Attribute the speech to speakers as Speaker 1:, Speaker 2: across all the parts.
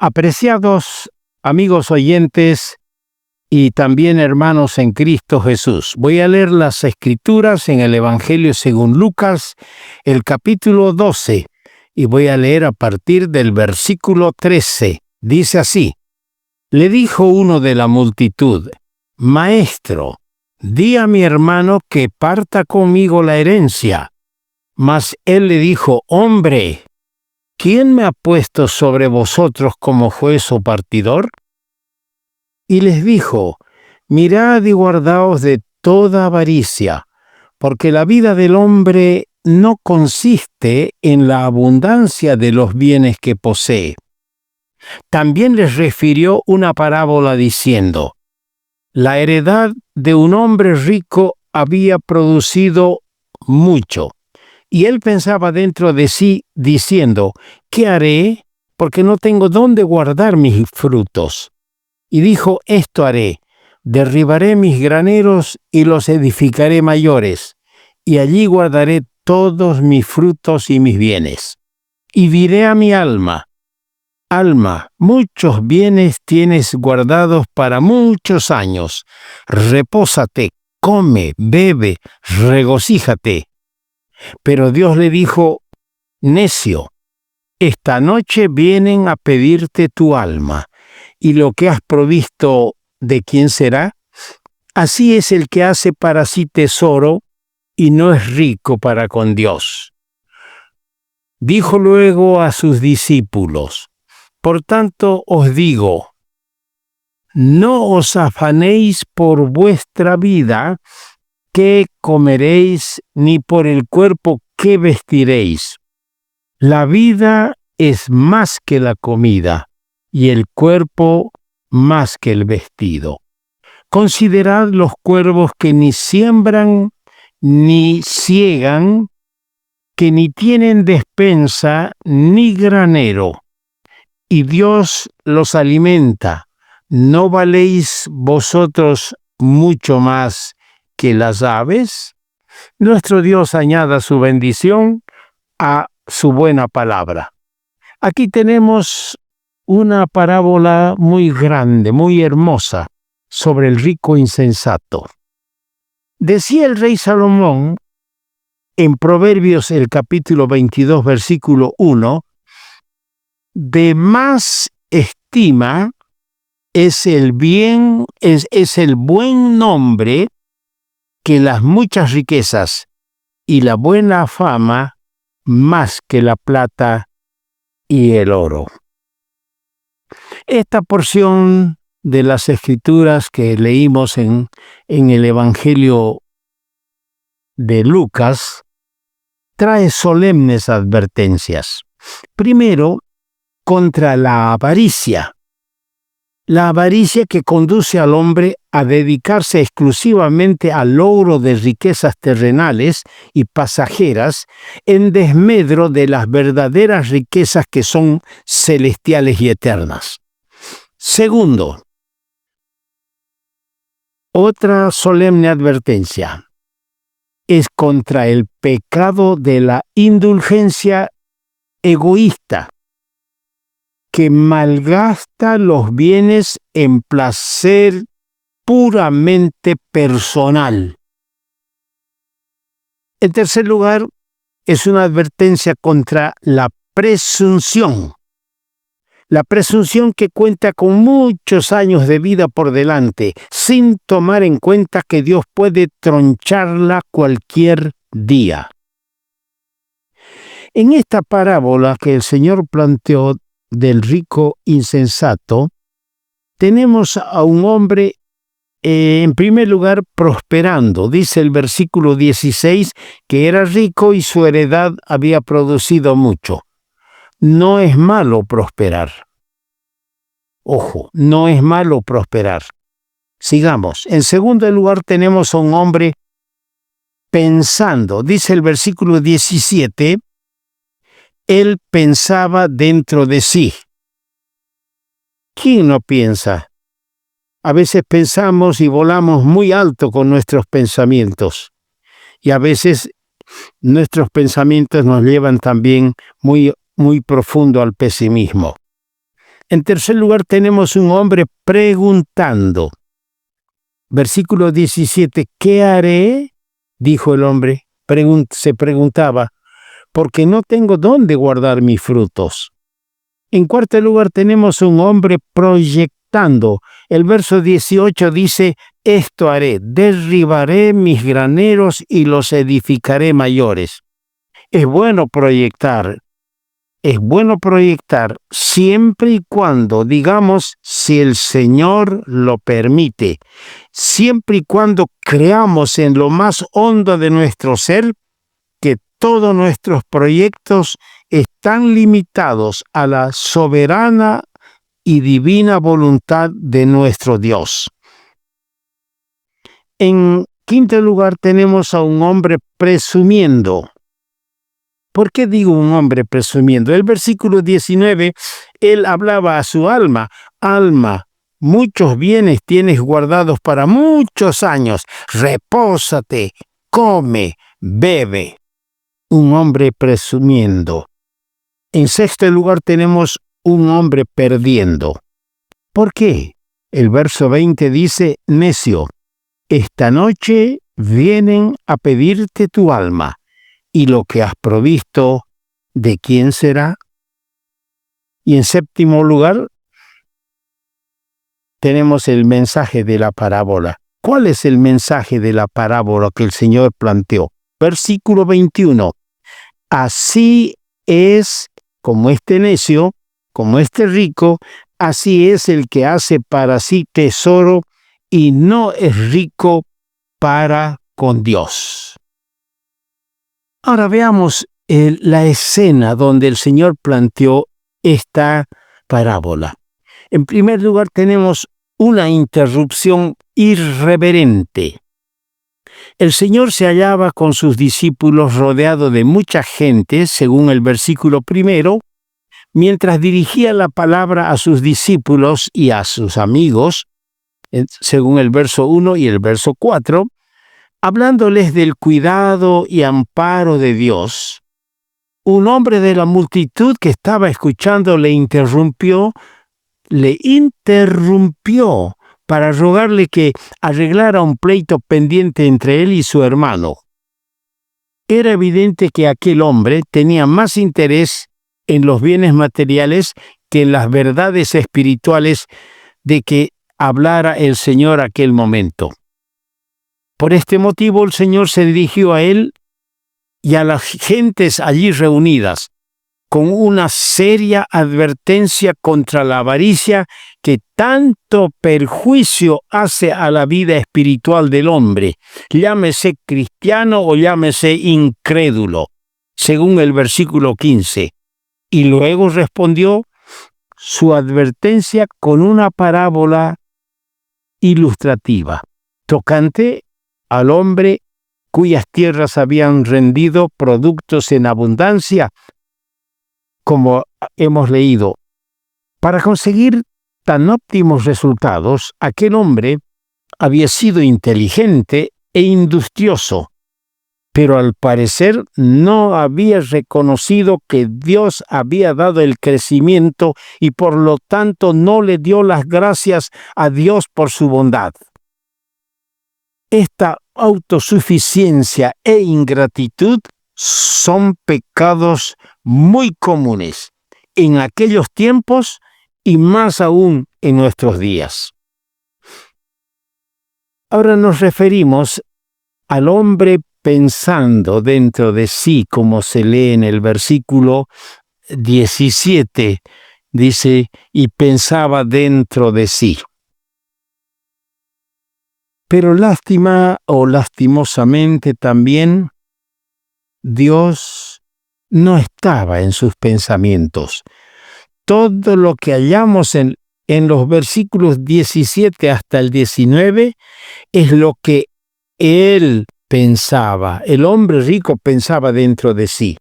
Speaker 1: Apreciados amigos oyentes y también hermanos en Cristo Jesús, voy a leer las Escrituras en el Evangelio según Lucas, el capítulo 12, y voy a leer a partir del versículo 13. Dice así: Le dijo uno de la multitud: Maestro, di a mi hermano que parta conmigo la herencia. Mas él le dijo: Hombre, ¿quién me ha puesto sobre vosotros como juez o partidor? Y les dijo: Mirad y guardaos de toda avaricia, porque la vida del hombre no consiste en la abundancia de los bienes que posee. También les refirió una parábola diciendo: La heredad de un hombre rico había producido mucho. Y él pensaba dentro de sí, diciendo: ¿Qué haré? Porque no tengo dónde guardar mis frutos. Y dijo: Esto haré: derribaré mis graneros y los edificaré mayores, y allí guardaré todos mis frutos y mis bienes. Y diré a mi alma: Alma, muchos bienes tienes guardados para muchos años. Repósate, come, bebe, regocíjate. Pero Dios le dijo: Necio, esta noche vienen a pedirte tu alma, y lo que has provisto, ¿de quién será? Así es el que hace para sí tesoro y no es rico para con Dios. Dijo luego a sus discípulos: Por tanto os digo, no os afanéis por vuestra vida, qué comeréis, ni por el cuerpo qué vestiréis. La vida es más que la comida, y el cuerpo más que el vestido. Considerad los cuervos que ni siembran ni siegan, que ni tienen despensa ni granero, y Dios los alimenta. ¿No valéis vosotros mucho más que las aves? Nuestro Dios añada su bendición a su buena palabra. Aquí tenemos una parábola muy grande, muy hermosa, sobre el rico insensato. Decía el rey Salomón en Proverbios, el capítulo 22, versículo 1, de más estima es el bien, es el buen nombre que las muchas riquezas, y la buena fama más que la plata y el oro. Esta porción de las Escrituras que leímos en el Evangelio de Lucas trae solemnes advertencias. Primero, contra la avaricia. La avaricia que conduce al hombre a dedicarse exclusivamente al logro de riquezas terrenales y pasajeras en desmedro de las verdaderas riquezas que son celestiales y eternas. Segundo, otra solemne advertencia es contra el pecado de la indulgencia egoísta, que malgasta los bienes en placer puramente personal. En tercer lugar, es una advertencia contra la presunción. La presunción que cuenta con muchos años de vida por delante, sin tomar en cuenta que Dios puede troncharla cualquier día. En esta parábola que el Señor planteó del rico insensato, tenemos a un hombre, en primer lugar, prosperando. Dice el versículo 16 que era rico y su heredad había producido mucho. No es malo prosperar. Ojo, no es malo prosperar. Sigamos. En segundo lugar, tenemos a un hombre pensando. Dice el versículo 17, él pensaba dentro de sí. ¿Quién no piensa? A veces pensamos y volamos muy alto con nuestros pensamientos. Y a veces nuestros pensamientos nos llevan también muy profundo al pesimismo. En tercer lugar, tenemos un hombre preguntando. Versículo 17, ¿qué haré? Dijo el hombre, se preguntaba, porque no tengo dónde guardar mis frutos. En cuarto lugar, tenemos un hombre proyectando. El verso 18 dice, esto haré, derribaré mis graneros y los edificaré mayores. Es bueno proyectar siempre y cuando, digamos, si el Señor lo permite, siempre y cuando creamos en lo más hondo de nuestro ser que todos nuestros proyectos están limitados a la soberana y divina voluntad de nuestro Dios. En quinto lugar, tenemos a un hombre presumiendo. ¿Por qué digo un hombre presumiendo? El versículo 19, él hablaba a su alma. Alma, muchos bienes tienes guardados para muchos años. Repósate, come, bebe. Un hombre presumiendo. En sexto lugar tenemos un hombre perdiendo. ¿Por qué? El verso 20 dice, necio, esta noche vienen a pedirte tu alma. ¿Y lo que has provisto, de quién será? Y en séptimo lugar, tenemos el mensaje de la parábola. ¿Cuál es el mensaje de la parábola que el Señor planteó? Versículo 21. Así es como este necio, como este rico, así es el que hace para sí tesoro y no es rico para con Dios. Ahora veamos la escena donde el Señor planteó esta parábola. En primer lugar, tenemos una interrupción irreverente. El Señor se hallaba con sus discípulos rodeado de mucha gente, según el versículo 1, mientras dirigía la palabra a sus discípulos y a sus amigos, según el verso 1 y el verso 4, hablándoles del cuidado y amparo de Dios. Un hombre de la multitud que estaba escuchando le interrumpió para rogarle que arreglara un pleito pendiente entre él y su hermano. Era evidente que aquel hombre tenía más interés en los bienes materiales que en las verdades espirituales de que hablara el Señor aquel momento. Por este motivo el Señor se dirigió a él y a las gentes allí reunidas con una seria advertencia contra la avaricia que tanto perjuicio hace a la vida espiritual del hombre, llámese cristiano o llámese incrédulo, según el versículo 15. Y luego respondió su advertencia con una parábola ilustrativa, tocante al hombre cuyas tierras habían rendido productos en abundancia, como hemos leído. Para conseguir tan óptimos resultados, aquel hombre había sido inteligente e industrioso, pero al parecer no había reconocido que Dios había dado el crecimiento y por lo tanto no le dio las gracias a Dios por su bondad. Esta autosuficiencia e ingratitud son pecados muy comunes en aquellos tiempos y más aún en nuestros días. Ahora nos referimos al hombre pensando dentro de sí, como se lee en el versículo 17, dice, y pensaba dentro de sí. Pero lastimosamente también, Dios no estaba en sus pensamientos. Todo lo que hallamos en los versículos 17 hasta el 19 es lo que él pensaba. El hombre rico pensaba dentro de sí.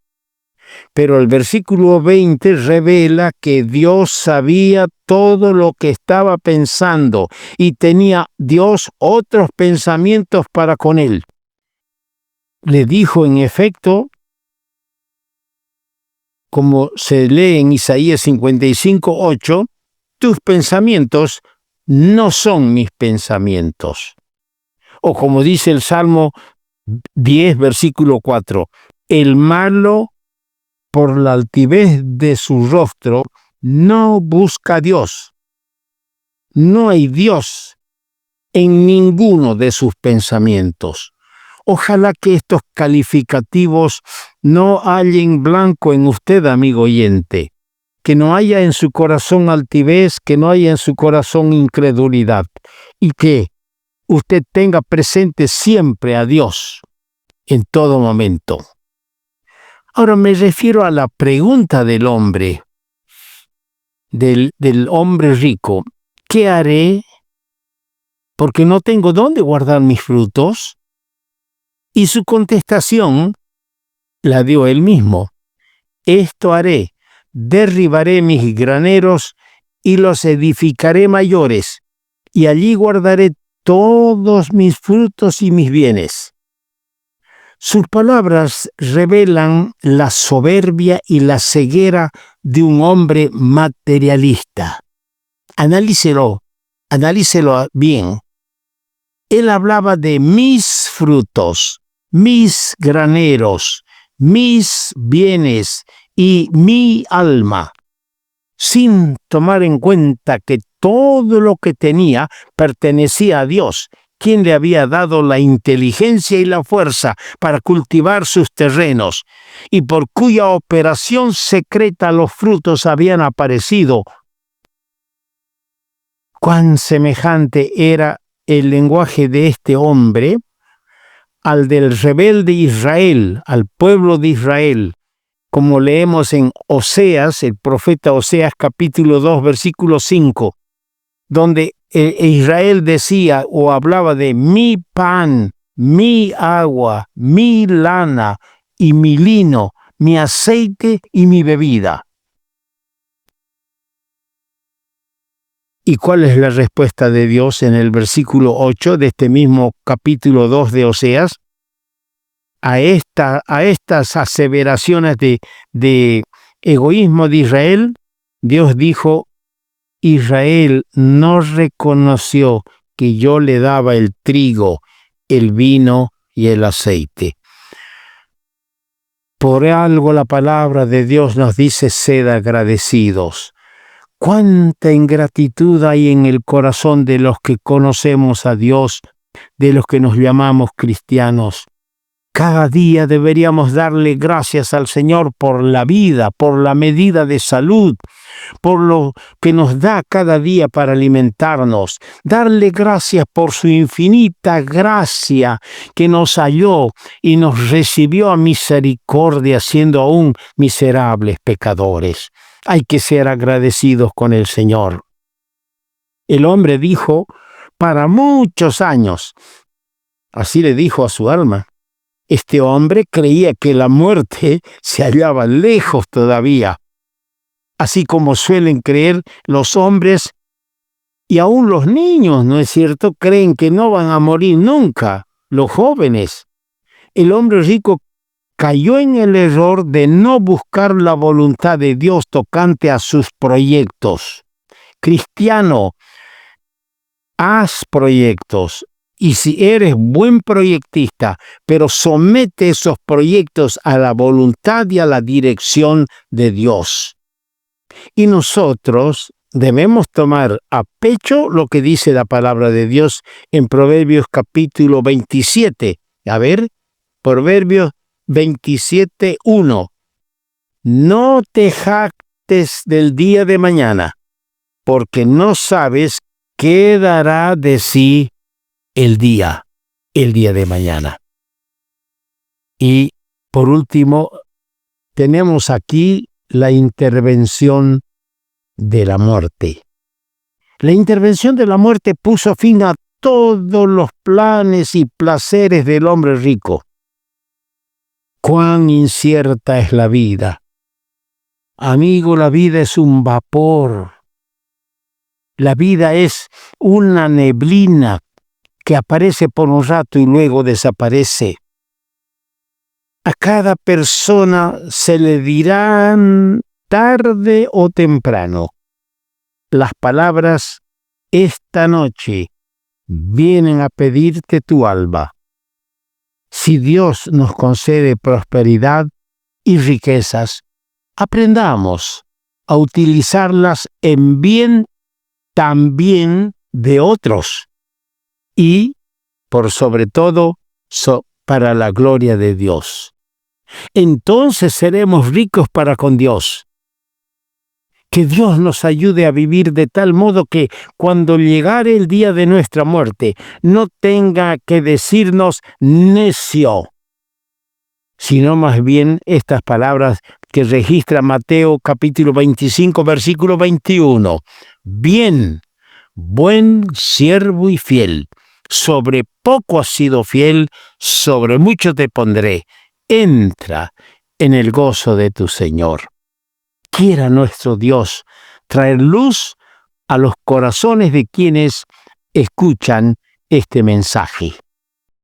Speaker 1: Pero el versículo 20 revela que Dios sabía todo lo que estaba pensando y tenía Dios otros pensamientos para con él. Le dijo en efecto, como se lee en Isaías 55:8, tus pensamientos no son mis pensamientos. O como dice el Salmo 10, versículo 4, el malo por la altivez de su rostro no busca a Dios. No hay Dios en ninguno de sus pensamientos. Ojalá que estos calificativos no hallen blanco en usted, amigo oyente, que no haya en su corazón altivez, que no haya en su corazón incredulidad, y que usted tenga presente siempre a Dios en todo momento. Ahora me refiero a la pregunta del hombre, del hombre rico. ¿Qué haré? Porque no tengo dónde guardar mis frutos. Y su contestación la dio él mismo. Esto haré, derribaré mis graneros y los edificaré mayores, y allí guardaré todos mis frutos y mis bienes. Sus palabras revelan la soberbia y la ceguera de un hombre materialista. Analícelo bien. Él hablaba de mis frutos, mis graneros, mis bienes y mi alma, sin tomar en cuenta que todo lo que tenía pertenecía a Dios, quien le había dado la inteligencia y la fuerza para cultivar sus terrenos, y por cuya operación secreta los frutos habían aparecido. Cuán semejante era el lenguaje de este hombre al del rebelde Israel, al pueblo de Israel, como leemos en Oseas, el profeta Oseas capítulo 2, versículo 5, donde Israel decía o hablaba de mi pan, mi agua, mi lana y mi lino, mi aceite y mi bebida. ¿Y cuál es la respuesta de Dios en el versículo 8 de este mismo capítulo 2 de Oseas? A estas aseveraciones de egoísmo de Israel, Dios dijo: Israel no reconoció que yo le daba el trigo, el vino y el aceite. Por algo la palabra de Dios nos dice: sed agradecidos. Cuánta ingratitud hay en el corazón de los que conocemos a Dios, de los que nos llamamos cristianos. Cada día deberíamos darle gracias al Señor por la vida, por la medida de salud, por lo que nos da cada día para alimentarnos. Darle gracias por su infinita gracia que nos halló y nos recibió a misericordia siendo aún miserables pecadores. Hay que ser agradecidos con el Señor. El hombre dijo: para muchos años. Así le dijo a su alma. Este hombre creía que la muerte se hallaba lejos todavía, así como suelen creer los hombres y aún los niños, ¿no es cierto? Creen que no van a morir nunca, los jóvenes. El hombre rico cayó en el error de no buscar la voluntad de Dios tocante a sus proyectos. Cristiano, haz proyectos. Y si eres buen proyectista, pero somete esos proyectos a la voluntad y a la dirección de Dios. Y nosotros debemos tomar a pecho lo que dice la palabra de Dios en Proverbios capítulo 27. A ver, Proverbios 27:1. No te jactes del día de mañana, porque no sabes qué dará de sí el día de mañana. Y por último, tenemos aquí la intervención de la muerte. La intervención de la muerte puso fin a todos los planes y placeres del hombre rico. Cuán incierta es la vida. Amigo, la vida es un vapor. La vida es una neblina que aparece por un rato y luego desaparece. A cada persona se le dirán tarde o temprano: las palabras esta noche vienen a pedirte tu alma. Si Dios nos concede prosperidad y riquezas, aprendamos a utilizarlas en bien también de otros y, por sobre todo, para la gloria de Dios. Entonces seremos ricos para con Dios. Que Dios nos ayude a vivir de tal modo que cuando llegare el día de nuestra muerte no tenga que decirnos necio, sino más bien estas palabras que registra Mateo capítulo 25, versículo 21. Bien, buen siervo y fiel, sobre poco has sido fiel, sobre mucho te pondré. Entra en el gozo de tu Señor. Quiera nuestro Dios traer luz a los corazones de quienes escuchan este mensaje.